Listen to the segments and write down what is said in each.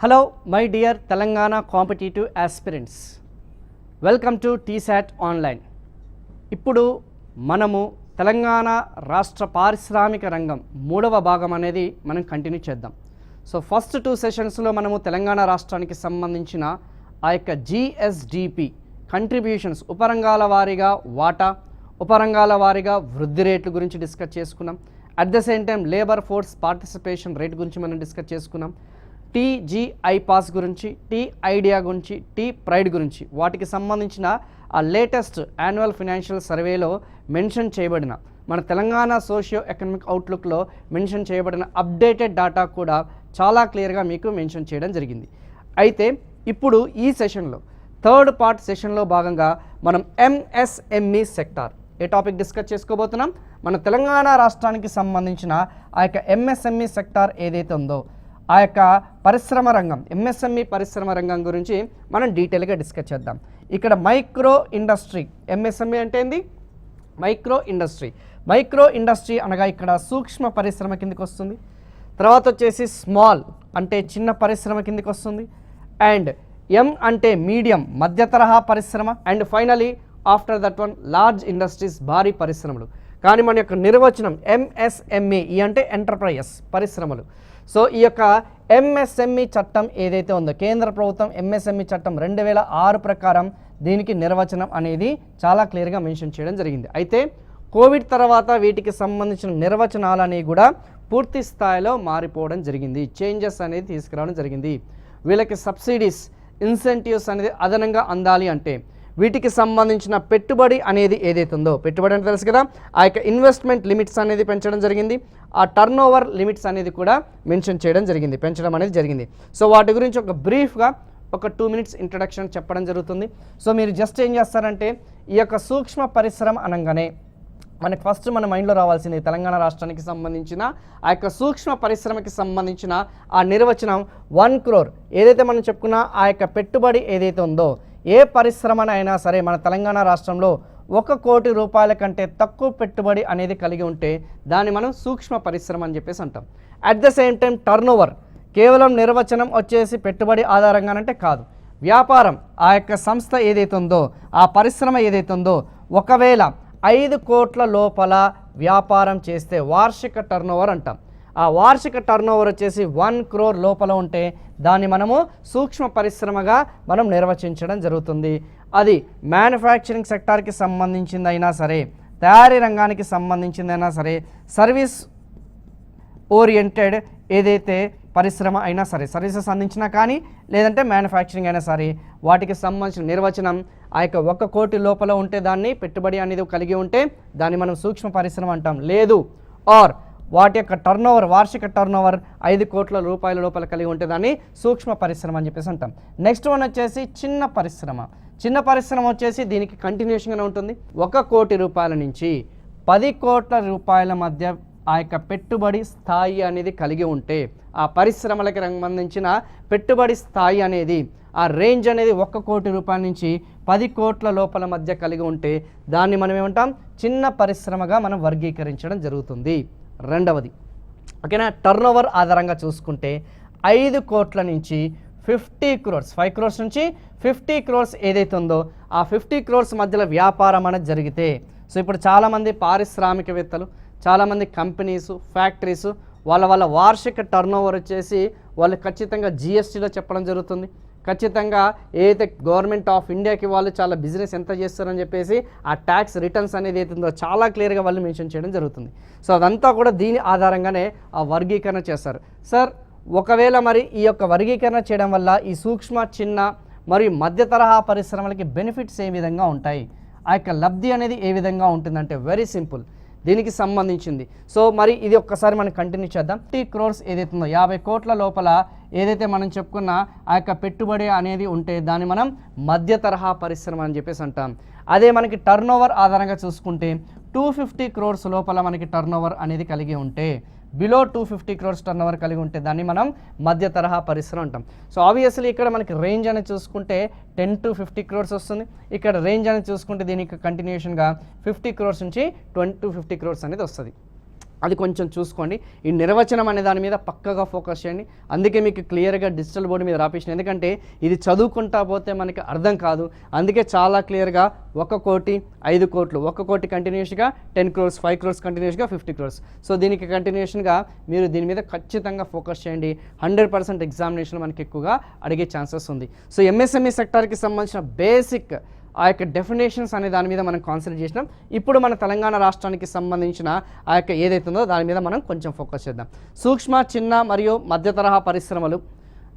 Hello, my dear Telangana competitive aspirants. Welcome to TSAT Online. ఇప్పుడు మనము తెలంగాణ రాష్ట్ర పారిశ్రామిక రంగం మూడవ భాగం అనేది మనం కంటిన్యూ చేద్దాం. సో ఫస్ట్ 2 సెషన్స్లో మనము తెలంగాణ రాష్ట్రానికి సంబంధించిన ఆ యొక్క జిఎస్డిపి కంట్రిబ్యూషన్స్ ఉపరంగాల వారీగా వాటా, ఉపరంగాల వారీగా వృద్ధి రేట్లు గురించి డిస్కస్ చేసుకున్నాం. At the same time labour force participation rate గురించి మనం డిస్కస్ చేసుకున్నాం. టీజీఐ పాస్ గురించి, టీ ఐడియా గురించి, టీ ప్రైడ్ గురించి, వాటికి సంబంధించిన ఆ లేటెస్ట్ యాన్యువల్ ఫినాన్షియల్ సర్వేలో మెన్షన్ చేయబడిన మన తెలంగాణ సోషియో ఎకనామిక్ అవుట్లుక్లో మెన్షన్ చేయబడిన అప్డేటెడ్ డేటా కూడా చాలా క్లియర్గా మీకు మెన్షన్ చేయడం జరిగింది. అయితే ఇప్పుడు ఈ సెషన్లో థర్డ్ పార్ట్ సెషన్లో భాగంగా మనం ఎంఎస్ఎంఈ సెక్టార్ ఏ టాపిక్ డిస్కస్ చేసుకోబోతున్నాం. మన తెలంగాణ రాష్ట్రానికి సంబంధించిన ఆ యొక్క ఎంఎస్ఎంఈ సెక్టార్ ఏదైతే ఉందో ఆ యొక్క పరిశ్రమ రంగం, ఎంఎస్ఎంఈ పరిశ్రమ రంగం గురించి మనం డీటెయిల్గా డిస్కస్ చేద్దాం. ఇక్కడ మైక్రో ఇండస్ట్రీ, ఎంఎస్ఎంఈ అంటే ఏంది? Micro industry. మైక్రో ఇండస్ట్రీ అనగా ఇక్కడ సూక్ష్మ పరిశ్రమ కిందకి వస్తుంది. తర్వాత వచ్చేసి స్మాల్ అంటే చిన్న పరిశ్రమ కిందకి వస్తుంది. అండ్ ఎం అంటే మీడియం, మధ్య తరహా పరిశ్రమ. And finally after that one large industries, భారీ పరిశ్రమలు. కానీ మన యొక్క నిర్వచనం ఎంఎస్ఎంఈ అంటే ఎంటర్ప్రైజెస్, పరిశ్రమలు. సో ఈ యొక్క ఎంఎస్ఎంఈ చట్టం ఏదైతే ఉందో కేంద్ర ప్రభుత్వం ఎంఎస్ఎంఈ చట్టం 2006 ప్రకారం దీనికి నిర్వచనం అనేది చాలా క్లియర్గా మెన్షన్ చేయడం జరిగింది. అయితే కోవిడ్ తర్వాత వీటికి సంబంధించిన నిర్వచనాలు అనేవి కూడా పూర్తి స్థాయిలో మారిపోవడం జరిగింది, చేంజెస్ అనేది తీసుకురావడం జరిగింది. వీళ్ళకి సబ్సిడీస్, ఇన్సెంటివ్స్ అనేది అదనంగా అందాలి అంటే వీటికి సంబంధించిన పెట్టుబడి అనేది ఏదైతే ఉందో, పెట్టుబడి అంటే తెలుసు కదా, ఆ యొక్క ఇన్వెస్ట్మెంట్ లిమిట్స్ అనేది పెంచడం జరిగింది. ఆ టర్న్ ఓవర్ లిమిట్స్ అనేది కూడా మెన్షన్ చేయడం జరిగింది, పెంచడం అనేది జరిగింది. సో వాటి గురించి ఒక బ్రీఫ్గా ఒక 2 minutes ఇంట్రడక్షన్ చెప్పడం జరుగుతుంది. సో మీరు జస్ట్ ఏం చేస్తారంటే ఈ యొక్క సూక్ష్మ పరిశ్రమ అనగానే మనకి ఫస్ట్ మన మైండ్లో రావాల్సింది తెలంగాణ రాష్ట్రానికి సంబంధించిన ఆ యొక్క సూక్ష్మ పరిశ్రమకి సంబంధించిన ఆ నిర్వచనం 1 crore ఏదైతే మనం చెప్పుకున్నా ఆ యొక్క పెట్టుబడి ఏదైతే ఉందో, ఏ పరిశ్రమనైనా సరే మన తెలంగాణ రాష్ట్రంలో 1 కోటి రూపాయల కంటే తక్కువ పెట్టుబడి అనేది కలిగి ఉంటే దాన్ని మనం సూక్ష్మ పరిశ్రమ అని చెప్పేసి అంటాం. At the same time turn over కేవలం నిర్వచనం వచ్చేసి పెట్టుబడి ఆధారంగానంటే కాదు, వ్యాపారం ఆ యొక్క సంస్థ ఏదైతే ఉందో, ఆ పరిశ్రమ ఏదైతే ఉందో ఒకవేళ 5 కోట్ల లోపల వ్యాపారం చేస్తే వార్షిక టర్న్ ఓవర్ అంటాం. ఆ వార్షిక టర్న్ ఓవర్ వచ్చేసి 1 crore లోపల ఉంటే దాన్ని మనము సూక్ష్మ పరిశ్రమగా మనం నిర్వచించడం జరుగుతుంది. అది మ్యానుఫ్యాక్చరింగ్ సెక్టార్కి సంబంధించిందైనా సరే, తయారీ రంగానికి సంబంధించిందైనా సరే, సర్వీస్ ఓరియంటెడ్ ఏదైతే పరిశ్రమ అయినా సరే, సర్వీసెస్ అందించినా కానీ లేదంటే మ్యానుఫ్యాక్చరింగ్ అయినా సరే, వాటికి సంబంధించిన నిర్వచనం ఆ యొక్క 1 కోటి లోపల ఉంటే దాన్ని పెట్టుబడి అనేది కలిగి ఉంటే దాన్ని మనం సూక్ష్మ పరిశ్రమ అంటాం. లేదు ఆర్ వాటి యొక్క టర్న్ ఓవర్, వార్షిక టర్న్ ఓవర్ 5 కోట్ల రూపాయల లోపల కలిగి ఉంటే దాన్ని సూక్ష్మ పరిశ్రమ అని చెప్పేసి అంటాం. నెక్స్ట్ వన్ వచ్చేసి చిన్న పరిశ్రమ. చిన్న పరిశ్రమ వచ్చేసి దీనికి కంటిన్యూషన్గానే ఉంటుంది. 1 కోటి రూపాయల నుంచి 10 కోట్ల రూపాయల మధ్య ఆ యొక్క పెట్టుబడి స్థాయి అనేది కలిగి ఉంటే, ఆ పరిశ్రమలకు సంబంధించిన పెట్టుబడి స్థాయి అనేది ఆ రేంజ్ అనేది 1 కోటి రూపాయల నుంచి 10 కోట్ల లోపల మధ్య కలిగి ఉంటే దాన్ని మనం ఏమంటాం? చిన్న పరిశ్రమగా మనం వర్గీకరించడం జరుగుతుంది. రెండవది ఓకేనా, టర్న్ ఓవర్ ఆధారంగా చూసుకుంటే 5 కోట్ల నుంచి 50 crores, 5 crores నుంచి 50 crores ఏదైతే ఉందో ఆ 50 crores మధ్యలో వ్యాపారం అనేది జరిగితే, సో ఇప్పుడు చాలామంది పారిశ్రామికవేత్తలు, చాలామంది కంపెనీసు, ఫ్యాక్టరీసు వాళ్ళ వార్షిక టర్న్ ఓవర్ వచ్చేసి వాళ్ళు ఖచ్చితంగా జిఎస్టీలో చెప్పడం జరుగుతుంది. ఖచ్చితంగా ఏదైతే గవర్నమెంట్ ఆఫ్ ఇండియాకి వాళ్ళు చాలా బిజినెస్ ఎంత చేస్తారని చెప్పేసి ఆ ట్యాక్స్ రిటర్న్స్ అనేది ఏతుందో చాలా క్లియర్గా వాళ్ళు మెన్షన్ చేయడం జరుగుతుంది. సో అదంతా కూడా దీని ఆధారంగానే ఆ వర్గీకరణ చేస్తారు. సార్ ఒకవేళ మరి ఈ యొక్క వర్గీకరణ చేయడం వల్ల ఈ సూక్ష్మ, చిన్న మరియు మధ్య తరహా పరిశ్రమలకి బెనిఫిట్స్ ఏ విధంగా ఉంటాయి, ఆ యొక్క లబ్ధి అనేది ఏ విధంగా ఉంటుందంటే వెరీ సింపుల్, దీనికి సంబంధించింది. సో మరి ఇది ఒక్కసారి మనం కంటిన్యూ చేద్దాం. 50 crores ఏదైతే ఉందో 50 కోట్ల లోపల ఏదైతే మనం చెప్పుకున్న ఆ యొక్క పెట్టుబడి అనేది ఉంటే దాన్ని మనం మధ్య తరహా పరిశ్రమ అని చెప్పేసి అంటాం. అదే మనకి టర్న్ ఓవర్ ఆధారంగా చూసుకుంటే 250 crores లోపల మనకి టర్న్ ఓవర్ అనేది కలిగి ఉంటే, బిలో 250 crores టర్న్ ఓవర్ కలిగి ఉంటే దాన్ని మనం మధ్య తరహా పరిశ్రమ అంటాం. సో ఆబ్వియస్లీ ఇక్కడ మనకి రేంజ్ అనేది చూసుకుంటే 10 to 50 crores వస్తుంది. ఇక్కడ రేంజ్ అనేది చూసుకుంటే దీనికి కంటిన్యూషన్గా 50 crores నుంచి 20 to 50 crores అనేది వస్తుంది. అది కొంచెం చూసుకోండి. ఈ నిర్వచనం అనే దాని మీద పక్కగా ఫోకస్ చేయండి. అందుకే మీకు క్లియర్గా డిజిటల్ బోర్డు మీద రాపించిన, ఎందుకంటే ఇది చదువుకుంటా పోతే మనకి అర్థం కాదు. అందుకే చాలా క్లియర్గా 1 కోటి 5 కోట్లు, 1 కోటి కంటిన్యూస్గా 10 crores, 5 crores కంటిన్యూస్గా 50 crores. సో దీనికి కంటిన్యూషన్గా మీరు దీని మీద ఖచ్చితంగా ఫోకస్ చేయండి. 100% ఎగ్జామినేషన్ మనకి ఎక్కువగా అడిగే ఛాన్సెస్ ఉంది. సో ఎంఎస్ఎంఈ సెక్టార్కి సంబంధించిన బేసిక్ ఆ యొక్క డెఫినేషన్స్ అనే దాని మీద మనం కాన్సన్ట్రేట్ చేసినాం. ఇప్పుడు మన తెలంగాణ రాష్ట్రానికి సంబంధించిన ఆ యొక్క ఏదైతుందో దాని మీద మనం కొంచెం ఫోకస్ చేద్దాం. సూక్ష్మ, చిన్న మరియు మధ్య తరహా పరిశ్రమలు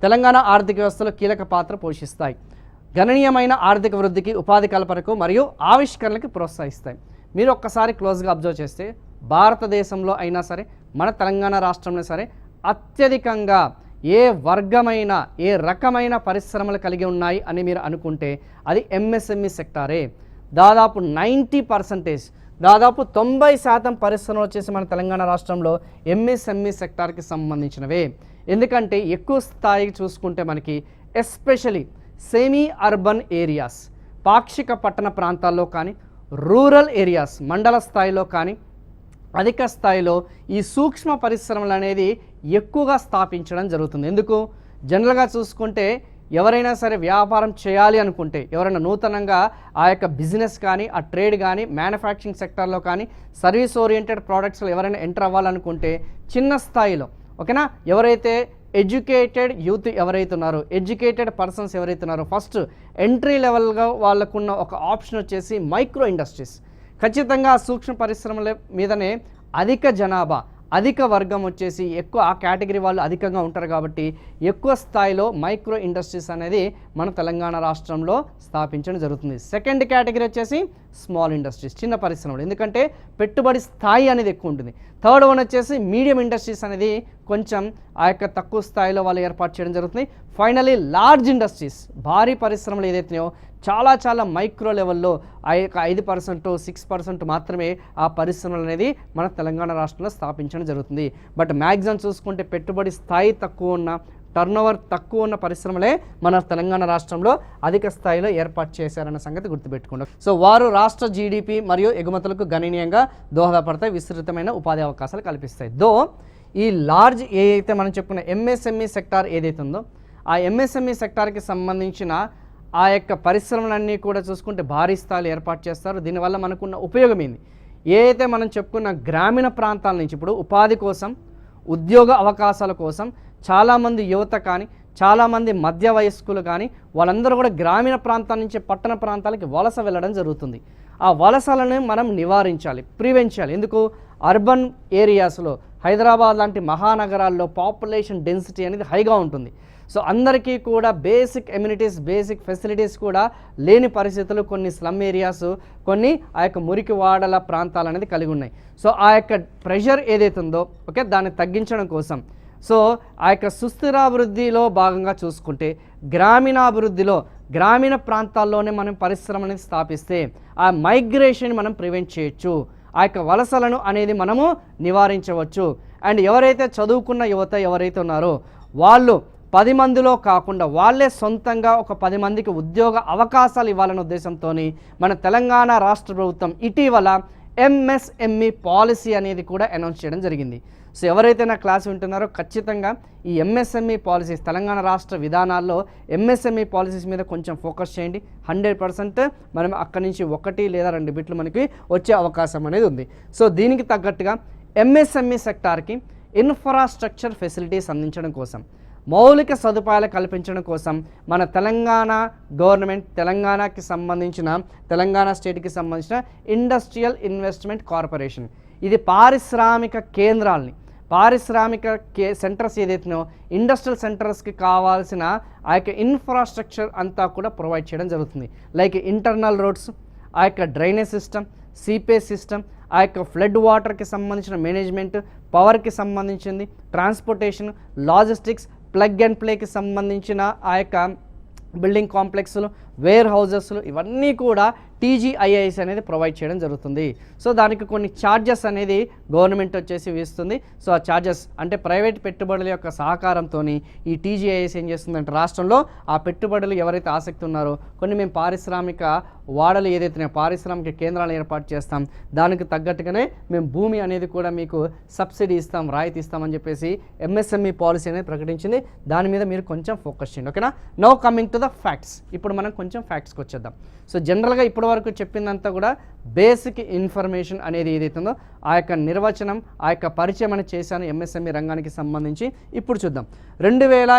తెలంగాణ ఆర్థిక వ్యవస్థలో కీలక పాత్ర పోషిస్తాయి. గణనీయమైన ఆర్థిక వృద్ధికి, ఉపాధి కల్పనకు మరియు ఆవిష్కరణలకు ప్రోత్సహిస్తాయి. మీరు ఒక్కసారి క్లోజ్గా అబ్జర్వ్ చేస్తే భారతదేశంలో అయినా సరే, మన తెలంగాణ రాష్ట్రంలో సరే అత్యధికంగా ఏ వర్గమైన, ఏ రకమైన పరిశ్రమలు కలిగి ఉన్నాయి అని మీరు అనుకుంటే అది ఎంఎస్ఎంఈ సెక్టారే. దాదాపు 90%, దాదాపు 90% పరిశ్రమలు వచ్చేసి మన తెలంగాణ రాష్ట్రంలో ఎంఎస్ఎంఈ సెక్టార్కి సంబంధించినవే. ఎందుకంటే ఎక్కువ స్థాయికి చూసుకుంటే మనకి ఎస్పెషలీ సెమీ అర్బన్ ఏరియాస్, పాక్షిక పట్టణ ప్రాంతాల్లో కానీ, రూరల్ ఏరియాస్ మండల స్థాయిలో కానీ అధిక స్థాయిలో ఈ సూక్ష్మ పరిశ్రమలు అనేది ఎక్కువగా స్థాపించడం జరుగుతుంది. ఎందుకు? జనరల్గా చూసుకుంటే ఎవరైనా సరే వ్యాపారం చేయాలి అనుకుంటే, ఎవరైనా నూతనంగా ఆ యొక్క బిజినెస్ కానీ, ఆ ట్రేడ్ కానీ, మ్యానుఫ్యాక్చరింగ్ సెక్టార్లో కానీ, సర్వీస్ ఓరియంటెడ్ ప్రోడక్ట్స్లో ఎవరైనా ఎంటర్ అవ్వాలనుకుంటే చిన్న స్థాయిలో, ఓకేనా, ఎవరైతే ఎడ్యుకేటెడ్ యూత్ ఎవరైతే ఉన్నారో, ఎడ్యుకేటెడ్ పర్సన్స్ ఎవరైతే ఉన్నారో, ఫస్ట్ ఎంట్రీ లెవెల్గా వాళ్ళకున్న ఒక ఆప్షన్ వచ్చేసి మైక్రో ఇండస్ట్రీస్. ఖచ్చితంగా సూక్ష్మ పరిశ్రమల మీదనే అధిక జనాభా, అధిక వర్గం వచ్చేసి ఎక్కువ ఆ కేటగిరీ వాళ్ళు అధికంగా ఉంటారు కాబట్టి ఎక్కువ స్థాయిలో మైక్రో ఇండస్ట్రీస్ అనేది మన తెలంగాణ రాష్ట్రంలో స్థాపించడం జరుగుతుంది. సెకండ్ కేటగిరీ వచ్చేసి స్మాల్ ఇండస్ట్రీస్, చిన్న పరిశ్రమలు, ఎందుకంటే పెట్టుబడి స్థాయి అనేది ఎక్కువ ఉంటుంది. థర్డ్ వన్ వచ్చేసి మీడియం ఇండస్ట్రీస్ అనేది కొంచెం ఆ యొక్క తక్కువ స్థాయిలో వాళ్ళు ఏర్పాటు చేయడం జరుగుతుంది. ఫైనలీ లార్జ్ ఇండస్ట్రీస్, భారీ పరిశ్రమలు ఏదైతున్నాయో చాలా మైక్రో లెవెల్లో ఆ యొక్క 5%, 6% మాత్రమే ఆ పరిశ్రమలు అనేది మన తెలంగాణ రాష్ట్రంలో స్థాపించడం జరుగుతుంది. బట్ మ్యాక్సిమం చూసుకుంటే పెట్టుబడి స్థాయి తక్కువ ఉన్న, టర్నోవర్ తక్కువ ఉన్న పరిశ్రమలే మన తెలంగాణ రాష్ట్రంలో అధిక స్థాయిలో ఏర్పాటు చేశారన్న సంగతి గుర్తుపెట్టుకోండి. సో వారు రాష్ట్ర జీడిపి మరియు ఎగుమతులకు గణనీయంగా దోహదపడతాయి, విస్తృతమైన ఉపాధి అవకాశాలు కల్పిస్తాయి. ఈ లార్జ్ ఏదైతే మనం చెప్పుకున్న ఎంఎస్ఎంఈ సెక్టార్ ఏదైతే ఉందో, ఆ ఎంఎస్ఎంఈ సెక్టార్కి సంబంధించిన ఆ యొక్క పరిశ్రమలన్నీ కూడా చూసుకుంటే భారీ స్థాయిలో ఏర్పాటు చేస్తారు. దీనివల్ల మనకున్న ఉపయోగం ఏంది? ఏదైతే మనం చెప్పుకున్న గ్రామీణ ప్రాంతాల నుంచి ఇప్పుడు ఉపాధి కోసం, ఉద్యోగ అవకాశాల కోసం చాలామంది యువత కానీ, చాలామంది మధ్య వయస్కులు కానీ వాళ్ళందరూ కూడా గ్రామీణ ప్రాంతాల నుంచి పట్టణ ప్రాంతాలకి వలస వెళ్ళడం జరుగుతుంది. ఆ వలసలను మనం నివారించాలి, ప్రివెంట్ చేయాలి. ఎందుకు? అర్బన్ ఏరియాస్లో, హైదరాబాద్ లాంటి మహానగరాల్లో పాపులేషన్ డెన్సిటీ అనేది హైగా ఉంటుంది. సో అందరికీ కూడా బేసిక్ ఎమ్యూనిటీస్, బేసిక్ ఫెసిలిటీస్ కూడా లేని పరిస్థితులు కొన్ని స్లమ్ ఏరియాస్, కొన్ని ఆ యొక్క మురికి వాడల ప్రాంతాలు అనేది కలిగి ఉన్నాయి. సో ఆ యొక్క ప్రెషర్ ఏదైతే ఉందో, ఓకే, దాన్ని తగ్గించడం కోసం, సో ఆ యొక్క సుస్థిరాభివృద్ధిలో భాగంగా చూసుకుంటే గ్రామీణాభివృద్ధిలో, గ్రామీణ ప్రాంతాల్లోనే మనం పరిశ్రమని స్థాపిస్తే ఆ మైగ్రేషన్ మనం ప్రివెంట్ చేయొచ్చు, ఆ యొక్క వలసలను అనేది మనము నివారించవచ్చు. అండ్ ఎవరైతే చదువుకున్న యువత ఎవరైతే ఉన్నారో వాళ్ళు 10 మందిలో కాకుండా వాళ్ళే సొంతంగా ఒక 10 మందికి ఉద్యోగ అవకాశాలు ఇవ్వాలనే ఉద్దేశంతో మన తెలంగాణ రాష్ట్ర ప్రభుత్వం ఇటీవల ఎంఎస్ఎంఈ పాలసీ అనేది కూడా అనౌన్స్ చేయడం జరిగింది. సో ఎవరైతే నా క్లాస్ వింటున్నారో ఖచ్చితంగా ఈ ఎంఎస్ఎంఈ పాలసీస్, తెలంగాణ రాష్ట్ర విధానాల్లో ఎంఎస్ఎంఈ పాలసీస్ మీద కొంచెం ఫోకస్ చేయండి. 100% మనం అక్కడి నుంచి 1 లేదా 2 బిట్లు మనకి వచ్చే అవకాశం అనేది ఉంది. సో దీనికి తగ్గట్టుగా ఎంఎస్ఎంఈ సెక్టార్కి ఇన్ఫ్రాస్ట్రక్చర్ ఫెసిలిటీస్ అందించడం కోసం, మౌలిక సదుపాయాలు కల్పించడం కోసం మన తెలంగాణ గవర్నమెంట్, తెలంగాణకి సంబంధించిన, తెలంగాణ స్టేట్కి సంబంధించిన ఇండస్ట్రియల్ ఇన్వెస్ట్మెంట్ కార్పొరేషన్, ఇది పారిశ్రామిక కేంద్రాలని, పారిశ్రామిక సెంటర్స్ ఏదైతున్నాయో ఇండస్ట్రియల్ సెంటర్స్కి కావాల్సిన ఆ యొక్క ఇన్ఫ్రాస్ట్రక్చర్ అంతా కూడా ప్రొవైడ్ చేయడం జరుగుతుంది. లైక్ ఇంటర్నల్ రోడ్స్, ఆ యొక్క డ్రైనేజ్ సిస్టమ్, సీపేజ్ సిస్టమ్, ఆ యొక్క ఫ్లడ్ వాటర్కి సంబంధించిన మేనేజ్మెంట్, పవర్కి సంబంధించింది, ట్రాన్స్పోర్టేషన్, లాజిస్టిక్స్, ప్లగ్ అండ్ ప్లేకి సంబంధించిన ఆ యొక్క బిల్డింగ్ కాంప్లెక్స్లు, వేర్ హౌజెస్లు, ఇవన్నీ కూడా టీజీఐఐఎస్ అనేది ప్రొవైడ్ చేయడం జరుగుతుంది. సో దానికి కొన్ని ఛార్జెస్ అనేది గవర్నమెంట్ వచ్చేసి వేస్తుంది. సో ఆ ఛార్జెస్ అంటే ప్రైవేట్ పెట్టుబడుల యొక్క సహకారంతో ఈ టీజీఐఎస్ ఏం చేస్తుందంటే రాష్ట్రంలో ఆ పెట్టుబడులు ఎవరైతే ఆసక్తి ఉన్నారో, కొన్ని మేము పారిశ్రామిక వాడలు ఏదైతే పారిశ్రామిక కేంద్రాలను ఏర్పాటు చేస్తాం, దానికి తగ్గట్టుగానే మేము భూమి అనేది కూడా మీకు సబ్సిడీ ఇస్తాం, రాయితీ ఇస్తామని చెప్పేసి ఎంఎస్ఎంఈ పాలసీ అనేది ప్రకటించింది. దాని మీద మీరు కొంచెం ఫోకస్ చేయండి. ఓకేనా? Now coming to the facts. ఇప్పుడు మనం కొంచెం ఫ్యాక్ట్స్కి వచ్చేద్దాం. సో జనరల్గా ఇప్పటి వరకు చెప్పిందంతా కూడా బేసిక్ ఇన్ఫర్మేషన్ అనేది ఏదైతుందో ఆ యొక్క నిర్వచనం, ఆ యొక్క పరిచయం అనేది చేశాను ఎంఎస్ఎంఈ రంగానికి సంబంధించి. ఇప్పుడు చూద్దాం 2020,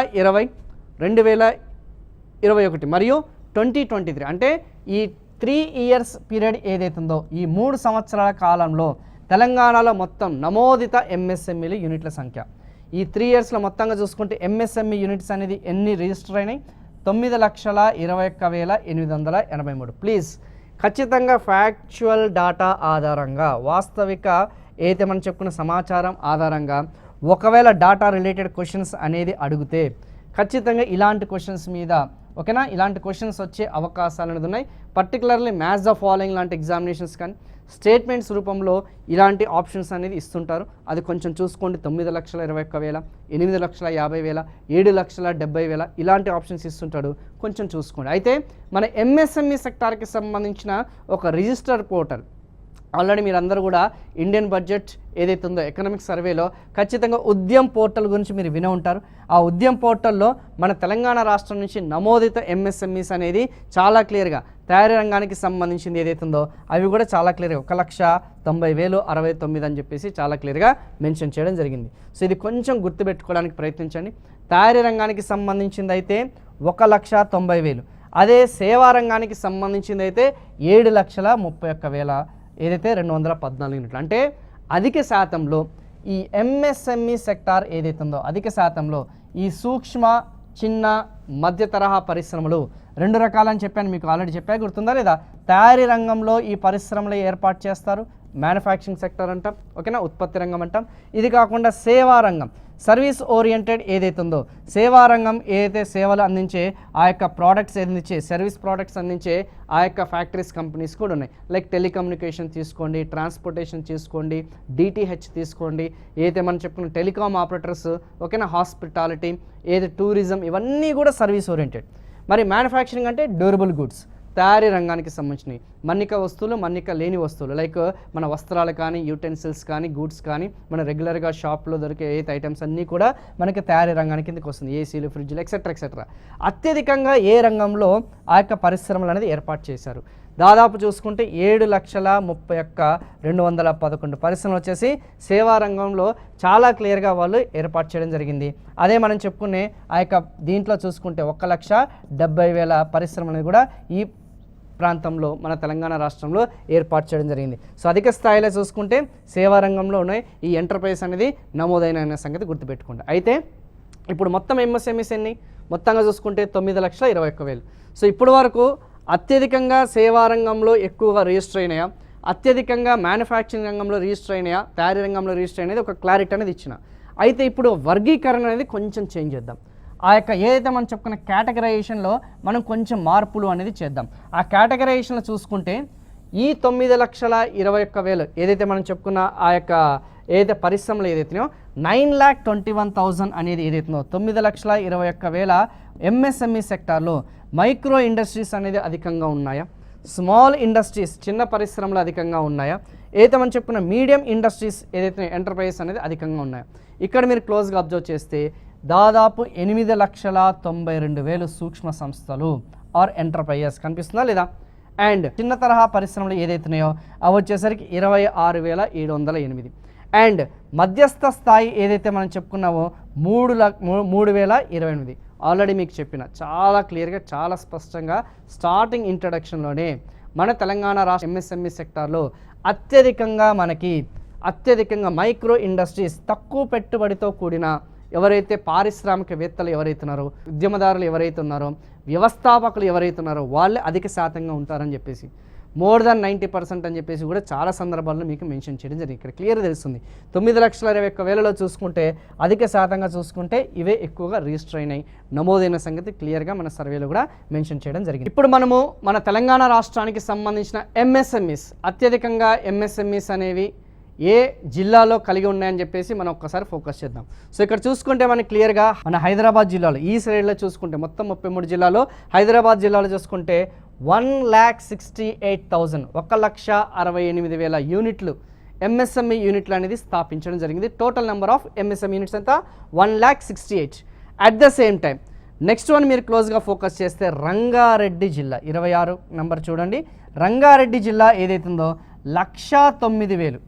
2021 మరియు 2023 అంటే ఈ 3 ఇయర్స్ పీరియడ్ ఏదైతుందో ఈ 3 సంవత్సరాల కాలంలో తెలంగాణలో మొత్తం నమోదిత ఎంఎస్ఎంఈలు యూనిట్ల సంఖ్య ఈ 3 ఇయర్స్లో మొత్తంగా చూసుకుంటే ఎంఎస్ఎంఈ యూనిట్స్ అనేది ఎన్ని రిజిస్టర్ అయినాయి? 9,21,883. ప్లీజ్ ఖచ్చితంగా ఫ్యాక్చువల్ డాటా ఆధారంగా, వాస్తవిక ఏదైతే మనం చెప్పుకున్న సమాచారం ఆధారంగా ఒకవేళ డాటా రిలేటెడ్ క్వశ్చన్స్ అనేది అడిగితే ఖచ్చితంగా ఇలాంటి క్వశ్చన్స్ మీద ఓకేనా, ఇలాంటి క్వశ్చన్స్ వచ్చే అవకాశాలు అనేది ఉన్నాయి. పర్టికులర్లీ మ్యాథ్స్ ద ఫాలోయింగ్ లాంటి ఎగ్జామినేషన్స్ కానీ స్టేట్మెంట్స్ రూపంలో ఇలాంటి ఆప్షన్స్ అనేది ఇస్తుంటారు. అది కొంచెం చూసుకోండి. 9,21,000, 8,50,000, 7,70,000 ఇలాంటి ఆప్షన్స్ ఇస్తుంటాడు, కొంచెం చూసుకోండి. అయితే మన ఎంఎస్ఎంఈ సెక్టార్కి సంబంధించిన ఒక రిజిస్టర్ పోర్టల్ ఆల్రెడీ మీరందరూ కూడా ఇండియన్ బడ్జెట్ ఏదైతే ఉందో ఎకనామిక్ సర్వేలో ఖచ్చితంగా ఉద్యమ్ పోర్టల్ గురించి మీరు వినే ఉంటారు. ఆ ఉద్యమ్ పోర్టల్లో మన తెలంగాణ రాష్ట్రం నుంచి నమోదిత ఎంఎస్ఎంఈస్ అనేది చాలా క్లియర్గా తయారీ రంగానికి సంబంధించింది ఏదైతే ఉందో అవి కూడా చాలా క్లియర్గా 1,90,069 అని చెప్పేసి చాలా క్లియర్గా మెన్షన్ చేయడం జరిగింది. సో ఇది కొంచెం గుర్తుపెట్టుకోవడానికి ప్రయత్నించండి. తయారీ రంగానికి సంబంధించింది అయితే 1,90,000, అదే సేవా రంగానికి సంబంధించింది అయితే 7,31,000 ఏదైతే 214 యూనిట్లు. అంటే అధిక శాతంలో ఈ ఎంఎస్ఎంఈ సెక్టార్ ఏదైతే ఉందో అధిక శాతంలో ఈ సూక్ష్మ, చిన్న, మధ్య తరహా పరిశ్రమలు 2 రకాలని చెప్పాను మీకు, ఆల్రెడీ చెప్పా, గుర్తుందా లేదా? తయారీ రంగంలో ఈ పరిశ్రమలు ఏర్పాటు చేస్తారు, మ్యానుఫ్యాక్చరింగ్ సెక్టర్ అంటాం, ఓకేనా, ఉత్పత్తి రంగం అంటాం. ఇది కాకుండా సేవా రంగం, సర్వీస్ ఓరియంటెడ్ ఏదైతే ఉందో సేవా రంగం ఏదైతే సేవలు అందించే ఆ యొక్క ప్రోడక్ట్స్ అందించే సర్వీస్ ప్రోడక్ట్స్ అందించే ఆ యొక్క ఫ్యాక్టరీస్, కంపెనీస్ కూడా ఉన్నాయి. లైక్ టెలికమ్యూనికేషన్ తీసుకోండి, ట్రాన్స్పోర్టేషన్ తీసుకోండి, డిటిహెచ్ తీసుకోండి, ఏదైతే మనం చెప్పుకున్న టెలికామ్ ఆపరేటర్స్, ఓకేనా, హాస్పిటాలిటీ, ఏది టూరిజం, ఇవన్నీ కూడా సర్వీస్ ఓరియంటెడ్. మరి మ్యానుఫ్యాక్చరింగ్ అంటే డ్యూరబుల్ గుడ్స్, తయారీ రంగానికి సంబంధించినవి, మన్నిక వస్తువులు, మన్నిక లేని వస్తువులు, లైక్ మన వస్త్రాలు కానీ, యూటెన్సిల్స్ కానీ, గూడ్స్ కానీ, మన రెగ్యులర్గా షాప్లో దొరికే ఏ ఐటమ్స్ అన్నీ కూడా మనకి తయారీ రంగానికి కిందకి వస్తుంది. ఏసీలు, ఫ్రిడ్జ్లు, ఎక్సెట్రా. అత్యధికంగా ఏ రంగంలో ఆ యొక్క పరిశ్రమలు అనేది ఏర్పాటు చేశారు? దాదాపు చూసుకుంటే 7,31,211 పరిశ్రమలు వచ్చేసి సేవా రంగంలో చాలా క్లియర్గా వాళ్ళు ఏర్పాటు చేయడం జరిగింది. అదే మనం చెప్పుకునే ఆ యొక్క దీంట్లో చూసుకుంటే 1,70,000 పరిశ్రమలు కూడా ఈ ప్రాంతంలో మన తెలంగాణ రాష్ట్రంలో ఏర్పాటు చేయడం జరిగింది. సో అధిక స్థాయిలో చూసుకుంటే సేవా రంగంలో ఉన్నాయి ఈ ఎంటర్ప్రైజ్ అనేది నమోదైన సంగతి గుర్తుపెట్టుకోండి. అయితే ఇప్పుడు మొత్తం ఎంఎస్ఎంఈస్ ఎన్ని మొత్తంగా చూసుకుంటే 9,21,000. సో ఇప్పటి వరకు అత్యధికంగా సేవా రంగంలో ఎక్కువగా రిజిస్టర్ అయినాయా, అత్యధికంగా మ్యానుఫ్యాక్చరింగ్ రంగంలో రిజిస్టర్ అయినాయా, తయారీ రంగంలో రిజిస్టర్ అనేది ఒక క్లారిటీ అనేది ఇచ్చిన. అయితే ఇప్పుడు వర్గీకరణ అనేది కొంచెం చేంజ్ చేద్దాం. ఆ యొక్క ఏదైతే మనం చెప్పుకున్న కేటగరైజేషన్లో మనం కొంచెం మార్పులు అనేది చేద్దాం. ఆ కేటగరైజేషన్లో చూసుకుంటే ఈ 9,21,000 ఏదైతే మనం చెప్పుకున్న ఆ యొక్క ఏదైతే పరిశ్రమలు ఏదైతున్నాయో 9,21,000 అనేది ఏదైతుందో 9,21,000 ఎంఎస్ఎంఈ సెక్టార్లో మైక్రో ఇండస్ట్రీస్ అనేది అధికంగా ఉన్నాయా, స్మాల్ ఇండస్ట్రీస్ చిన్న పరిశ్రమలు అధికంగా ఉన్నాయా, ఏదైతే మనం చెప్పుకున్న మీడియం ఇండస్ట్రీస్ ఏదైతే ఎంటర్ప్రైజెస్ అనేది అధికంగా ఉన్నాయో. ఇక్కడ మీరు క్లోజ్గా అబ్జర్వ్ చేస్తే దాదాపు 8,92,000 సూక్ష్మ సంస్థలు ఆర్ ఎంటర్ప్రైజెస్ కనిపిస్తుందా లేదా? అండ్ చిన్న తరహా పరిశ్రమలు ఏదైతున్నాయో అవి వచ్చేసరికి 26,708. అండ్ మధ్యస్థ స్థాయి ఏదైతే మనం చెప్పుకున్నామో 3,028. ఆల్రెడీ మీకు చెప్పిన చాలా క్లియర్గా, చాలా స్పష్టంగా స్టార్టింగ్ ఇంట్రడక్షన్లోనే మన తెలంగాణ రాష్ట్ర ఎంఎస్ఎంఈ సెక్టార్లో అత్యధికంగా మైక్రో ఇండస్ట్రీస్, తక్కువ పెట్టుబడితో కూడిన ఎవరైతే పారిశ్రామికవేత్తలు ఎవరైతున్నారో, ఉద్యమదారులు ఎవరైతే ఉన్నారో, వ్యవస్థాపకులు ఎవరైతే ఉన్నారో వాళ్ళే అధిక శాతంగా ఉంటారని చెప్పేసి మోర్ దాన్ 90% అని చెప్పేసి కూడా చాలా సందర్భాల్లో మీకు మెన్షన్ చేయడం జరిగింది. ఇక్కడ క్లియర్ తెలుస్తుంది. 9,21,000లో చూసుకుంటే అధిక శాతంగా చూసుకుంటే ఇవే ఎక్కువగా రిజిస్టర్ అయినాయి, నమోదైన సంగతి క్లియర్గా మన సర్వేలో కూడా మెన్షన్ చేయడం జరిగింది. ఇప్పుడు మనము మన తెలంగాణ రాష్ట్రానికి సంబంధించిన ఎంఎస్ఎంఈస్, అత్యధికంగా ఎంఎస్ఎంఈస్ అనేవి ఏ జిల్లాలో కలిగి ఉన్నాయని చెప్పేసి మనం ఒక్కసారి ఫోకస్ చేద్దాం. సో ఇక్కడ చూసుకుంటే మనకి క్లియర్గా మన హైదరాబాద్ జిల్లాలో ఈ సైడ్లో చూసుకుంటే మొత్తం 33 జిల్లాలో హైదరాబాద్ జిల్లాలో చూసుకుంటే 1,68,000 1,68,000 యూనిట్లు ఎంఎస్ఎంఈ యూనిట్లు అనేది స్థాపించడం జరిగింది. Total number of MSME units అంతా 1,68,000. At the same time next one మీరు క్లోజ్గా ఫోకస్ చేస్తే రంగారెడ్డి జిల్లా 26 నెంబర్ చూడండి. రంగారెడ్డి జిల్లా ఏదైతుందో 1,09,000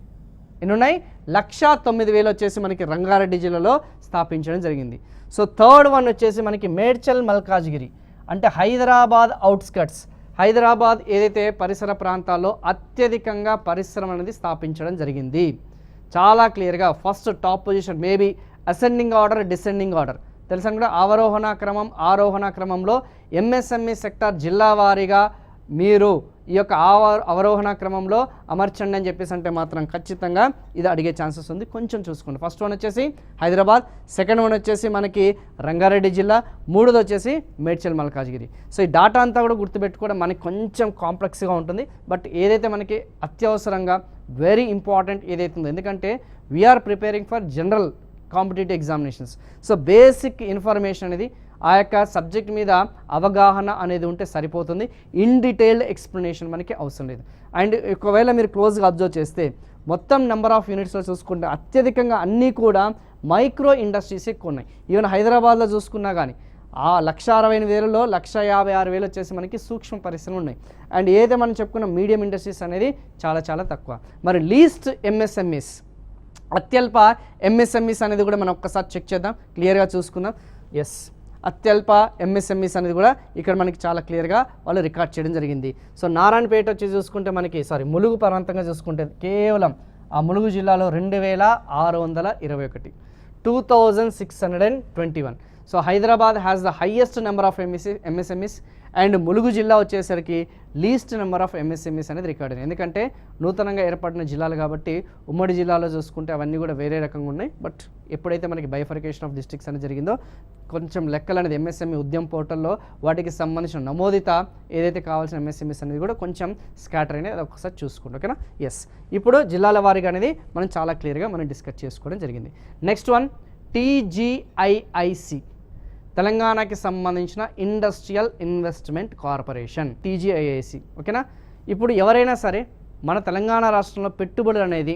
ఎన్ని ఉన్నాయి, 1,09,000 వచ్చేసి మనకి రంగారెడ్డి జిల్లాలో స్థాపించడం జరిగింది. సో థర్డ్ వన్ వచ్చేసి మనకి మేడ్చల్ మల్కాజ్గిరి అంటే హైదరాబాద్ అవుట్స్కట్స్, హైదరాబాద్ ఏదైతే పరిసర ప్రాంతాల్లో అత్యధికంగా పరిశ్రమ అనేది స్థాపించడం జరిగింది. చాలా క్లియర్గా first top position, maybe ascending order descending order తెలుసా కూడా, అవరోహణ క్రమం ఆరోహణ క్రమంలో ఎంఎస్ఎంఈ సెక్టార్ జిల్లా వారీగా మీరు ఈ యొక్క అవరోహణ క్రమంలో అమర్చండి అని చెప్పేసి అంటే మాత్రం ఖచ్చితంగా ఇది అడిగే ఛాన్సెస్ ఉంది. కొంచెం చూసుకోండి. ఫస్ట్ వన్ వచ్చేసి హైదరాబాద్, సెకండ్ వన్ వచ్చేసి మనకి రంగారెడ్డి జిల్లా, మూడోది వచ్చేసి మేడ్చల్ మల్కాజ్గిరి. సో ఈ డాటా అంతా కూడా గుర్తుపెట్టుకోవడం మనకి కొంచెం కాంప్లెక్స్గా ఉంటుంది. బట్ ఏదైతే మనకి అత్యవసరంగా వెరీ ఇంపార్టెంట్ ఏదైతే ఉందో, ఎందుకంటే we are preparing for general competitive examinations. So basic information అనేది ఆ యొక్క సబ్జెక్ట్ మీద అవగాహన అనేది ఉంటే సరిపోతుంది. ఇన్ డీటెయిల్డ్ ఎక్స్ప్లెనేషన్ మనకి అవసరం లేదు. అండ్ ఒకవేళ మీరు క్లోజ్గా అబ్జర్వ్ చేస్తే మొత్తం నెంబర్ ఆఫ్ యూనిట్స్లో చూసుకుంటే అత్యధికంగా అన్నీ కూడా మైక్రో ఇండస్ట్రీస్ ఎక్కువ ఉన్నాయి. ఈవెన్ హైదరాబాద్లో చూసుకున్నా కానీ ఆ 1,68,000లో 1,56,000 వచ్చేసి మనకి సూక్ష్మ పరిశ్రమలు ఉన్నాయి. అండ్ ఏదైతే మనం చెప్పుకున్న మీడియం ఇండస్ట్రీస్ అనేది చాలా చాలా తక్కువ. మరి లీస్ట్ ఎంఎస్ఎంఈస్, అత్యల్ప ఎంఎస్ఎంఈస్ అనేది కూడా మనం ఒక్కసారి చెక్ చేద్దాం, క్లియర్గా చూసుకుందాం. ఎస్, అత్యల్ప ఎంఎస్ఎంఈస్ అనేది కూడా ఇక్కడ మనకి చాలా క్లియర్గా వాళ్ళు రికార్డ్ చేయడం జరిగింది. సో నారాయణపేట వచ్చి చూసుకుంటే మనకి ములుగు ప్రాంతంగా చూసుకుంటే కేవలం ఆ ములుగు జిల్లాలో 2,621, 2,621. So Hyderabad has the highest number of MSMEs and Mulugu జిల్లా వచ్చేసరికి లీస్ట్ నెంబర్ ఆఫ్ ఎంఎస్ఎంఈస్ అనేది రికార్డ్ అయింది. ఎందుకంటే నూతనంగా ఏర్పడిన జిల్లాలు కాబట్టి ఉమ్మడి జిల్లాలో చూసుకుంటే అవన్నీ కూడా వేరే రకంగా ఉన్నాయి. బట్ ఎప్పుడైతే మనకి బైఫర్కేషన్ ఆఫ్ డిస్ట్రిక్ట్స్ అనేది జరిగిందో కొంచెం లెక్కలు అనేది ఎంఎస్ఎంఈ ఉద్యమ్ పోర్టల్లో వాటికి సంబంధించిన నమోదిత ఏదైతే కావాల్సిన ఎంఎస్ఎంఈస్ అనేది కూడా కొంచెం స్కాటర్ అనేది ఒకసారి చూసుకుంటాం. ఓకేనా? ఎస్, ఇప్పుడు జిల్లాల వారీగా అనేది మనం చాలా క్లియర్గా మనం డిస్కస్ చేసుకోవడం జరిగింది. నెక్స్ట్ వన్ టీజీఐఐసి, తెలంగాణకి సంబంధించిన ఇండస్ట్రియల్ ఇన్వెస్ట్మెంట్ కార్పొరేషన్, టీజీఐఐసి. ఓకేనా? ఇప్పుడు ఎవరైనా సరే మన తెలంగాణ రాష్ట్రంలో పెట్టుబడులు అనేది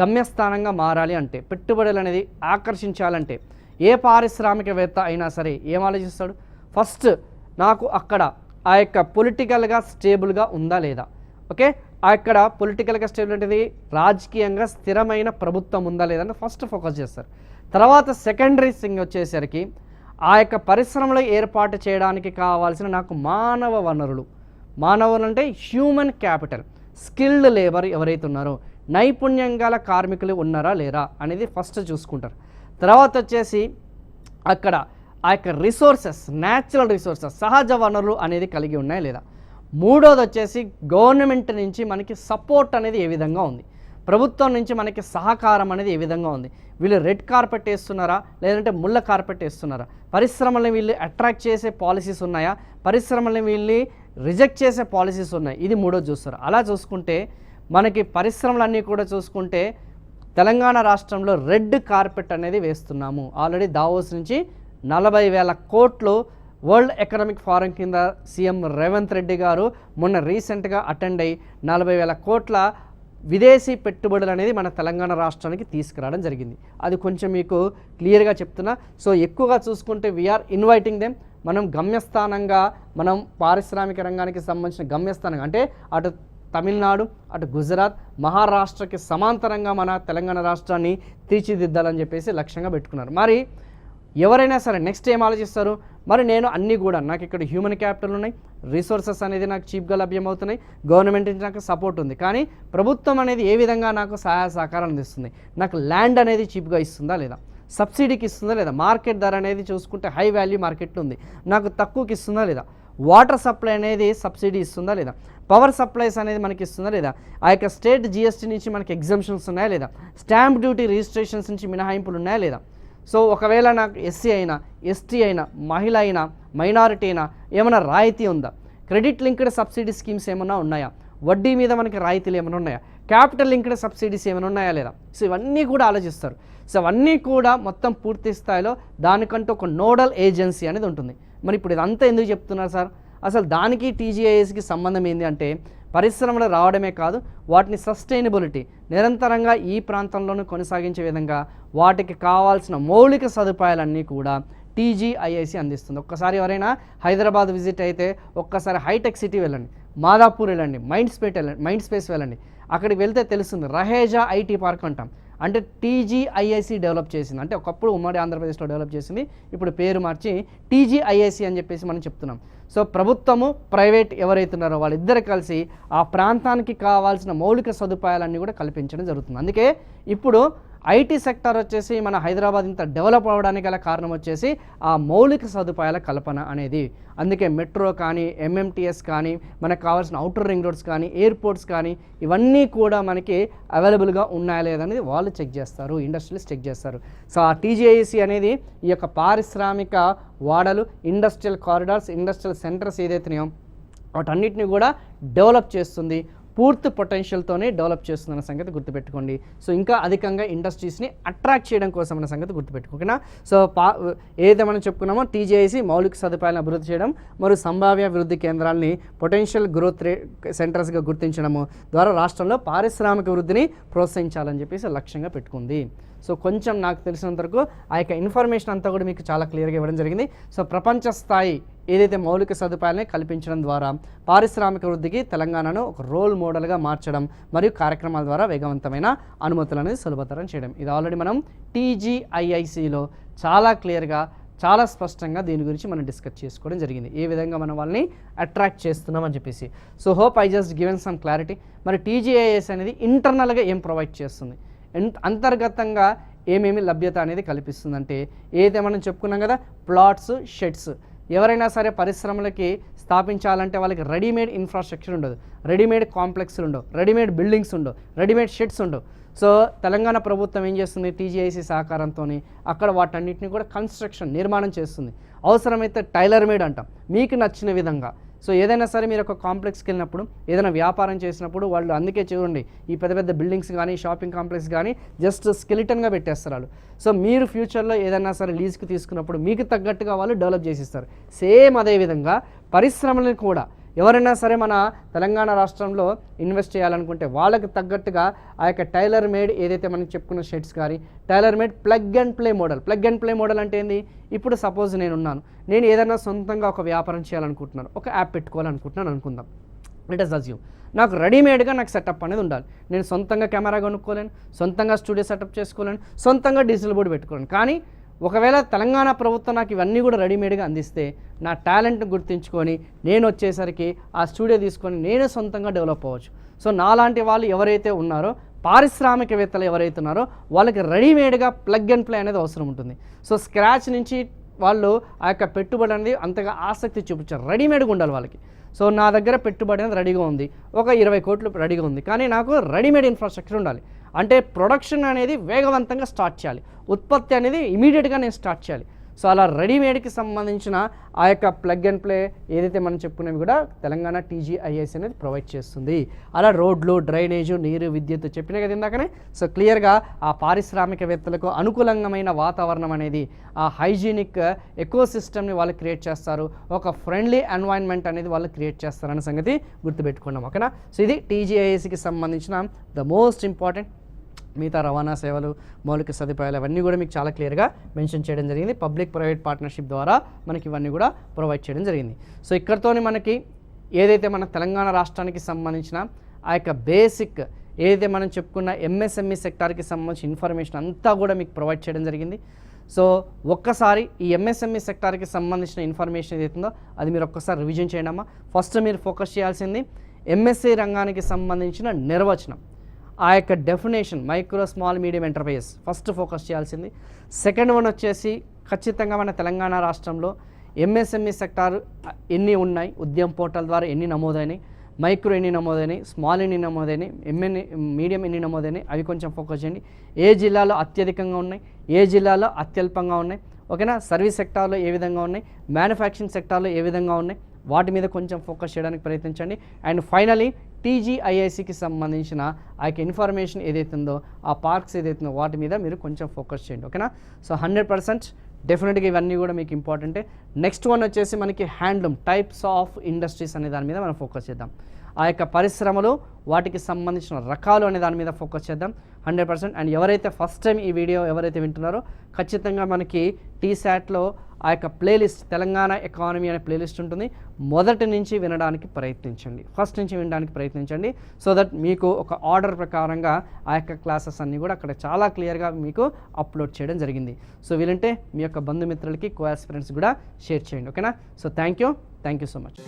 గమ్యస్థానంగా మారాలి అంటే, పెట్టుబడులు అనేది ఆకర్షించాలంటే ఏ పారిశ్రామికవేత్త అయినా సరే ఏం ఆలోచిస్తాడు? ఫస్ట్ నాకు అక్కడ ఆ యొక్క పొలిటికల్గా స్టేబుల్గా ఉందా లేదా, ఓకే, అక్కడ పొలిటికల్గా స్టేబుల్ అనేది రాజకీయంగా స్థిరమైన ప్రభుత్వం ఉందా లేదా అని ఫస్ట్ ఫోకస్ చేస్తారు. తర్వాత సెకండరీ థింగ్ వచ్చేసరికి ఆ యొక్క పరిశ్రమలు ఏర్పాటు చేయడానికి కావాల్సిన నాకు మానవ వనరులు అంటే హ్యూమన్ క్యాపిటల్, స్కిల్డ్ లేబర్ ఎవరైతే ఉన్నారో నైపుణ్యం గల కార్మికులు ఉన్నారా లేరా అనేది ఫస్ట్ చూసుకుంటారు. తర్వాత వచ్చేసి అక్కడ ఆ యొక్క రిసోర్సెస్, న్యాచురల్ రిసోర్సెస్, సహజ వనరులు అనేది కలిగి ఉన్నాయా లేదా. మూడోది వచ్చేసి గవర్నమెంట్ నుంచి మనకి సపోర్ట్ అనేది ఏ విధంగా ఉంది, ప్రభుత్వం నుంచి మనకి సహకారం అనేది ఏ విధంగా ఉంది. వీళ్ళు రెడ్ కార్పెట్ వేస్తున్నారా లేదంటే ముళ్ళ కార్పెట్ వేస్తున్నారా, పరిశ్రమల్ని వీళ్ళు అట్రాక్ట్ చేసే పాలసీస్ ఉన్నాయా, పరిశ్రమల్ని వీళ్ళు రిజెక్ట్ చేసే పాలసీస్ ఉన్నాయి. ఇది మూడోది చూస్తారు. అలా చూసుకుంటే మనకి పరిశ్రమలన్నీ కూడా చూసుకుంటే తెలంగాణ రాష్ట్రంలో రెడ్ కార్పెట్ అనేది వేస్తున్నాము. ఆల్రెడీ దావోస్ నుంచి 40,000 కోట్లు వరల్డ్ ఎకనామిక్ ఫోరం కింద సీఎం రేవంత్ రెడ్డి గారు మొన్న రీసెంట్గా అటెండ్ అయ్యి 40,000 కోట్ల విదేశీ పెట్టుబడులు అనేది మన తెలంగాణ రాష్ట్రానికి తీసుకురావడం జరిగింది. అది కొంచెం మీకు క్లియర్గా చెప్తున్నా. సో ఎక్కువగా చూసుకుంటే వీఆర్ ఇన్వైటింగ్ దెమ్. మనం గమ్యస్థానంగా, మనం పారిశ్రామిక రంగానికి సంబంధించిన గమ్యస్థానంగా అంటే అటు తమిళనాడు, అటు గుజరాత్, మహారాష్ట్రకి సమాంతరంగా మన తెలంగాణ రాష్ట్రాన్ని తీర్చిదిద్దాలని చెప్పేసి లక్ష్యంగా పెట్టుకున్నారు. మరి ఎవరైనా సరే నెక్స్ట్ ఏం ఆలోచిస్తారు, మరి నేను అన్నీ కూడా నాకు ఇక్కడ హ్యూమన్ క్యాపిటల్ ఉన్నాయి, రిసోర్సెస్ అనేది నాకు చీప్గా లభ్యమవుతున్నాయి, గవర్నమెంట్ నుంచి నాకు సపోర్ట్ ఉంది, కానీ ప్రభుత్వం అనేది ఏ విధంగా నాకు సహాయ సహకారం అందిస్తుంది, నాకు ల్యాండ్ అనేది చీప్గా ఇస్తుందా లేదా, సబ్సిడీకి ఇస్తుందా లేదా, మార్కెట్ ధర అనేది చూసుకుంటే హై వాల్యూ మార్కెట్లో ఉంది, నాకు తక్కువకి ఇస్తుందా లేదా, వాటర్ సప్లై అనేది సబ్సిడీ ఇస్తుందా లేదా, పవర్ సప్లైస్ అనేది మనకి ఇస్తుందా లేదా, ఆ యొక్క స్టేట్ జిఎస్టీ నుంచి మనకి ఎగ్జంప్షన్స్ ఉన్నాయా లేదా, స్టాంప్ డ్యూటీ రిజిస్ట్రేషన్స్ నుంచి మినహాయింపులు ఉన్నాయా లేదా. సో ఒకవేళ నాకు ఎస్సీ అయినా, ఎస్టీ అయినా, మహిళ అయినా, మైనారిటీ అయినా ఏమైనా రాయితీ ఉందా, క్రెడిట్ లింక్డ్ సబ్సిడీ స్కీమ్స్ ఏమైనా ఉన్నాయా, వడ్డీ మీద మనకి రాయితీలు ఏమైనా ఉన్నాయా, క్యాపిటల్ లింక్డ్ సబ్సిడీస్ ఏమైనా ఉన్నాయా లేదా. సో ఇవన్నీ కూడా ఆలోచిస్తారు. సో అవన్నీ కూడా మొత్తం పూర్తి స్థాయిలో దానికంటూ ఒక నోడల్ ఏజెన్సీ అనేది ఉంటుంది. మరి ఇప్పుడు ఇదంతా ఎందుకు చెప్తున్నారు సార్, అసలు దానికి టీజీఐఎస్కి సంబంధం ఏంటి అంటే పరిశ్రమలు రావడమే కాదు, వాటిని సస్టైనబిలిటీ నిరంతరంగా ఈ ప్రాంతంలోనూ కొనసాగించే విధంగా వాటికి కావాల్సిన మౌలిక సదుపాయాలన్నీ కూడా టీజీఐఐసి అందిస్తుంది. ఒక్కసారి ఎవరైనా హైదరాబాద్ విజిట్ అయితే ఒక్కసారి హైటెక్ సిటీ వెళ్ళండి, మాదాపూర్ వెళ్ళండి, మైండ్ స్పేస్ వెళ్ళండి. అక్కడికి వెళ్తే తెలుస్తుంది రహేజా ఐటీ పార్క్ అంటాం. అంటే టీజీఐఐసి డెవలప్ చేసింది. అంటే ఒకప్పుడు ఉమ్మడి ఆంధ్రప్రదేశ్లో డెవలప్ చేసింది, ఇప్పుడు పేరు మార్చి టీజీఐఐసి అని చెప్పేసి మనం చెప్తున్నాం. సో ప్రభుత్వము ప్రైవేట్ ఎవరైతే ఉన్నారో వాళ్ళిద్దరు కలిసి ఆ ప్రాంతానికి కావాల్సిన మౌలిక సదుపాయాలన్నీ కూడా కల్పించడం జరుగుతుంది. అందుకే ఇప్పుడు ఐటీ సెక్టర్ వచ్చేసి మన హైదరాబాద్ ఇంత డెవలప్ అవ్వడానికి గల కారణం వచ్చేసి ఆ మౌలిక సదుపాయాల కల్పన అనేది. అందుకే మెట్రో కానీ, ఎంఎంటీఎస్ కానీ, మనకు కావాల్సిన అవుటర్ రింగ్ రోడ్స్ కానీ, ఎయిర్పోర్ట్స్ కానీ ఇవన్నీ కూడా మనకి అవైలబుల్గా ఉన్నాయా లేదనేది వాళ్ళు చెక్ చేస్తారు, ఇండస్ట్రియలిస్ట్ చెక్ చేస్తారు. సో ఆ టీజీఐసి అనేది ఈ యొక్క పారిశ్రామిక వాడలు, ఇండస్ట్రియల్ కారిడార్స్, ఇండస్ట్రియల్ సెంటర్స్ ఏదైతున్నాయో వాటన్నిటిని కూడా డెవలప్ చేస్తుంది, పూర్తి పొటెన్షియల్తోనే డెవలప్ చేస్తుందన్న సంగతి గుర్తుపెట్టుకోండి. సో ఇంకా అధికంగా ఇండస్ట్రీస్ని అట్రాక్ట్ చేయడం కోసం అన్న సంగతి గుర్తుపెట్టుకోకేనా. సో ఏదైతే మనం చెప్పుకున్నామో టీజీఐసి మౌలిక సదుపాయాలను అభివృద్ధి చేయడం మరియు సంభావ్య అభివృద్ధి కేంద్రాలని పొటెన్షియల్ గ్రోత్ సెంటర్స్గా గుర్తించడము ద్వారా రాష్ట్రంలో పారిశ్రామిక వృద్ధిని ప్రోత్సహించాలని చెప్పేసి లక్ష్యంగా పెట్టుకుంది. సో కొంచెం నాకు తెలిసినంత వరకు ఆ యొక్క ఇన్ఫర్మేషన్ అంతా కూడా మీకు చాలా క్లియర్గా ఇవ్వడం జరిగింది. సో ప్రపంచ స్థాయి ఏదైతే మౌలిక సదుపాయాలని కల్పించడం ద్వారా పారిశ్రామిక వృద్ధికి తెలంగాణను ఒక రోల్ మోడల్గా మార్చడం మరియు కార్యక్రమాల ద్వారా వేగవంతమైన అనుమతులను సులభతరం చేయడం. ఇది ఆల్రెడీ మనం టీజీఐఐసిలో చాలా క్లియర్గా, చాలా స్పష్టంగా దీని గురించి మనం డిస్కస్ చేసుకోవడం జరిగింది, ఏ విధంగా మనం వాళ్ళని అట్రాక్ట్ చేస్తున్నాం అని చెప్పేసి. So hope I just given some clarity. మరి టీజీఐఎస్ అనేది ఇంటర్నల్గా ఏం ప్రొవైడ్ చేస్తుంది, అంతర్గతంగా ఏమేమి లభ్యత అనేది కల్పిస్తుందంటే ఏదైతే మనం చెప్పుకున్నాం కదా, ప్లాట్స్, షెడ్స్. ఎవరైనా సరే పరిశ్రమలకి స్థాపించాలంటే వాళ్ళకి రెడీమేడ్ ఇన్ఫ్రాస్ట్రక్చర్ ఉండదు, రెడీమేడ్ కాంప్లెక్స్లు ఉండవు, రెడీమేడ్ బిల్డింగ్స్ ఉండవు, రెడీమేడ్ షెడ్స్ ఉండవు. సో తెలంగాణ ప్రభుత్వం ఏం చేస్తుంది, టీజీఐసి సహకారంతో అక్కడ వాటన్నిటిని కూడా నిర్మాణం చేస్తుంది. అవసరమైతే టైలర్ మేడ్ అంటాం, మీకు నచ్చిన విధంగా. సో ఏదైనా సరే మీరు ఒక కాంప్లెక్స్కి వెళ్ళినప్పుడు, ఏదైనా వ్యాపారం చేసినప్పుడు వాళ్ళు అందుకే చూడండి ఈ పెద్ద పెద్ద బిల్డింగ్స్ కానీ, షాపింగ్ కాంప్లెక్స్ కానీ జస్ట్ స్కెలిటన్గా పెట్టేస్తారు వాళ్ళు. సో మీరు ఫ్యూచర్లో ఏదైనా సరే లీజ్కి తీసుకున్నప్పుడు మీకు తగ్గట్టుగా వాళ్ళు డెవలప్ చేసిస్తారు. సేమ్ అదేవిధంగా పరిశ్రమలను కూడా ఎవరైనా సరే మన తెలంగాణ రాష్ట్రంలో ఇన్వెస్ట్ చేయాలనుకుంటే వాళ్ళకి తగ్గట్టుగా ఆ యొక్క టైలర్ మేడ్ ఏదైతే మనం చెప్పుకున్న షెడ్స్ కానీ, tailor made plug and play model. Plug and play model అంటే ఏంది, ఇప్పుడు సపోజ్ నేను ఏదైనా సొంతంగా ఒక వ్యాపారం చేయాలనుకుంటున్నాను, ఒక యాప్ పెట్టుకోవాలనుకుంటున్నాను అనుకుందాం. లెట్ అస్ అజ్యూమ్ నాకు రెడీమేడ్గా నాకు సెటప్ అనేది ఉండాలి. నేను సొంతంగా కెమెరా కొనుక్కోలేను, సొంతంగా స్టూడియో సెటప్ చేసుకోలేను, సొంతంగా డిజిటల్ బోర్డు పెట్టుకోలేను. కానీ ఒకవేళ తెలంగాణ ప్రభుత్వం నాకు ఇవన్నీ కూడా రెడీమేడ్గా అందిస్తే నా టాలెంట్ని గుర్తించుకొని నేను వచ్చేసరికి ఆ స్టూడియో తీసుకొని నేనే సొంతంగా డెవలప్ అవ్వచ్చు. సో నాలాంటి వాళ్ళు ఎవరైతే ఉన్నారో, పారిశ్రామికవేత్తలు ఎవరైతే ఉన్నారో వాళ్ళకి రెడీమేడ్గా ప్లగ్ అండ్ ప్లే అనేది అవసరం ఉంటుంది. సో స్క్రాచ్ నుంచి వాళ్ళు ఆ యొక్క పెట్టుబడి అనేది అంతగా ఆసక్తి చూపించారు, రెడీమేడ్గా ఉండాలి వాళ్ళకి. సో నా దగ్గర పెట్టుబడి అనేది రెడీగా ఉంది, ఒక 20 కోట్లు రెడీగా ఉంది, కానీ నాకు రెడీమేడ్ ఇన్ఫ్రాస్ట్రక్చర్ ఉండాలి. అంటే ప్రొడక్షన్ అనేది వేగవంతంగా స్టార్ట్ చేయాలి, ఉత్పత్తి అనేది ఇమీడియట్గా నేను స్టార్ట్ చేయాలి. సో అలా రెడీమేడ్కి సంబంధించిన ఆ యొక్క ప్లగ్ అండ్ ప్లే ఏదైతే మనం చెప్పుకునేవి కూడా తెలంగాణ టీజీఐఎస్ అనేది ప్రొవైడ్ చేస్తుంది. అలా రోడ్లు, డ్రైనేజు, నీరు, విద్యుత్ చెప్పినా కదా ఇందాకనే. సో క్లియర్గా ఆ పారిశ్రామికవేత్తలకు అనుకూలంగమైన వాతావరణం అనేది, ఆ హైజీనిక్ ఎకో సిస్టమ్ని వాళ్ళు క్రియేట్ చేస్తారు, ఒక ఫ్రెండ్లీ ఎన్వైర్న్మెంట్ అనేది వాళ్ళు క్రియేట్ చేస్తారన్న సంగతి గుర్తుపెట్టుకున్నాం, ఓకేనా. సో ఇది టీజీఐఎస్కి సంబంధించిన ద మోస్ట్ ఇంపార్టెంట్. మిగతా రవాణా సేవలు, మౌలిక సదుపాయాలు అవన్నీ కూడా మీకు చాలా క్లియర్గా మెన్షన్ చేయడం జరిగింది. పబ్లిక్ ప్రైవేట్ పార్ట్నర్షిప్ ద్వారా మనకి ఇవన్నీ కూడా ప్రొవైడ్ చేయడం జరిగింది. సో ఇక్కడతోనే మనకి ఏదైతే మన తెలంగాణ రాష్ట్రానికి సంబంధించిన ఆ యొక్క బేసిక్ ఏదైతే మనం చెప్పుకున్న ఎంఎస్ఎంఈ సెక్టార్కి సంబంధించిన ఇన్ఫర్మేషన్ అంతా కూడా మీకు ప్రొవైడ్ చేయడం జరిగింది. సో ఒక్కసారి ఈ ఎంఎస్ఎంఈ సెక్టార్కి సంబంధించిన ఇన్ఫర్మేషన్ ఏదైతుందో అది మీరు ఒక్కసారి రివిజన్ చేయడమా. ఫస్ట్ మీరు ఫోకస్ చేయాల్సింది ఎంఎస్ఏ రంగానికి సంబంధించిన నిర్వచనం, ఆ యొక్క definition, micro small medium enterprises first focus చేయాల్సింది. సెకండ్ వన్ వచ్చేసి ఖచ్చితంగా మన తెలంగాణ రాష్ట్రంలో ఎంఎస్ఎంఈ సెక్టార్ ఎన్ని ఉన్నాయి, ఉద్యమ్ పోర్టల్ ద్వారా ఎన్ని నమోదైనాయి, మైక్రో ఎన్ని నమోదైనాయి, స్మాల్ ఎన్ని నమోదైనాయి, మీడియం ఎన్ని నమోదైనాయి, అవి కొంచెం ఫోకస్ చేయండి. ఏ జిల్లాలో అత్యధికంగా ఉన్నాయి, ఏ జిల్లాలో అత్యల్పంగా ఉన్నాయి, ఓకేనా. సర్వీస్ సెక్టార్లో ఏ విధంగా ఉన్నాయి, మ్యానుఫ్యాక్చరింగ్ సెక్టార్లో ఏ విధంగా ఉన్నాయి, వాటి మీద కొంచెం ఫోకస్ చేయడానికి ప్రయత్నించండి. అండ్ ఫైనలీ టీజీఐఐసికి సంబంధించిన ఆ యొక్క ఇన్ఫర్మేషన్ ఏదైతే ఉందో, ఆ పార్క్స్ ఏదైతే ఉందో వాటి మీద మీరు కొంచెం ఫోకస్ చేయండి, ఓకేనా. సో 100% డెఫినెట్గా ఇవన్నీ కూడా మీకు ఇంపార్టెంటే. నెక్స్ట్ వన్ వచ్చేసి మనకి హ్యాండ్లూమ్ టైప్స్ ఆఫ్ ఇండస్ట్రీస్ అనే దాని మీద మనం ఫోకస్ చేద్దాం. ఆ యొక్క పరిశ్రమలు, వాటికి సంబంధించిన రకాలు అనే దాని మీద ఫోకస్ చేద్దాం 100%. అండ్ ఎవరైతే ఫస్ట్ టైం ఈ వీడియో ఎవరైతే వింటున్నారో ఖచ్చితంగా మనకి టీశాట్లో ఆ యొక్క ప్లేలిస్ట్ తెలంగాణ ఎకానమీ అనే ప్లేలిస్ట్ ఉంటుంది. మొదటి నుంచి వినడానికి ప్రయత్నించండి, ఫస్ట్ నుంచి వినడానికి ప్రయత్నించండి. సో దట్ మీకు ఒక ఆర్డర్ ప్రకారంగా ఆ యొక్క క్లాసెస్ అన్నీ కూడా అక్కడ చాలా క్లియర్గా మీకు అప్లోడ్ చేయడం జరిగింది. సో వీలంటే మీ యొక్క బంధుమిత్రులకి, కో ఆస్పిరెంట్స్ కూడా షేర్ చేయండి. ఓకేనా? So thank you so much.